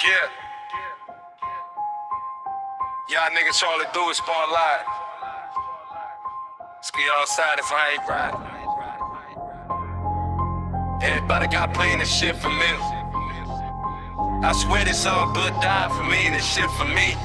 Yeah. Y'all niggas all they do is spotlight. Ski outside if I ain't right. Everybody got playing this shit for me. I swear this all good die for me, this shit for me.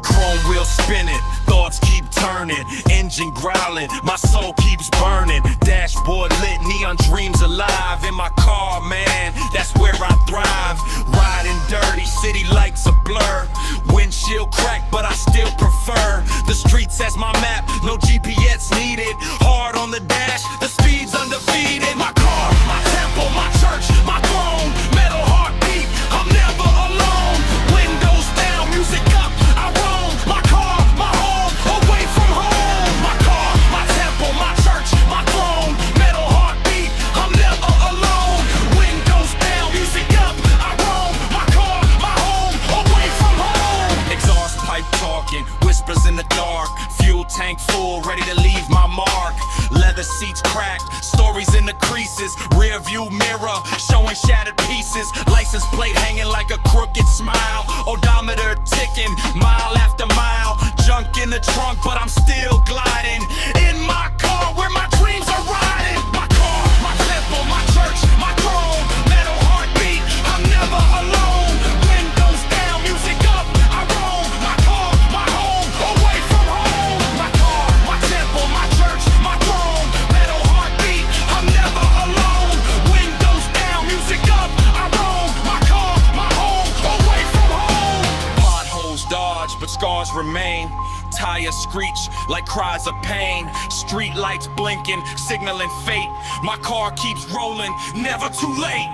Chrome wheel spinning, thoughts keep turning, engine growling, my soul keeps burning. Dashboard lit, neon dreams alive. In my car, man, that's where I thrive. Riding dirty, city lights a blur. Windshield cracked, but I still prefer the streets as my map, no GPS needed. Hard on the dash, the speed's undefeated. My car, my temple, my church, my throne. Metal heartbeat, I'm never alone. Windows down, music up, I roam. My car, my home, away from home. My car, my temple, my church, my throne. Metal heartbeat, I'm never alone. Windows down, music up, I roam. My car, my home, away from home. Exhaust pipe talking, whispers in the dark. Fuel tank full, ready to leave my mark. Leather seats cracked, stories in the creases. Rear view mirror, showing shattered pieces. License plate hanging like a crooked smile. Odometer ticking, mile after mile. Junk in the trunk, but I'm still gliding. In my car, where my dreams are riding. My car, my temple, my church, my throne. Metal heartbeat, I'm never alone. Windows down, music up, I roam. My car, my home, away from home. My car, my temple, my church, my throne. Metal heartbeat, I'm never alone. Windows down, music up, I roam. My car, my home, away from home. Potholes dodge, but scars remain. Tires screech like cries of pain. Street lights blinking, signaling fate. My car keeps rolling, never too late.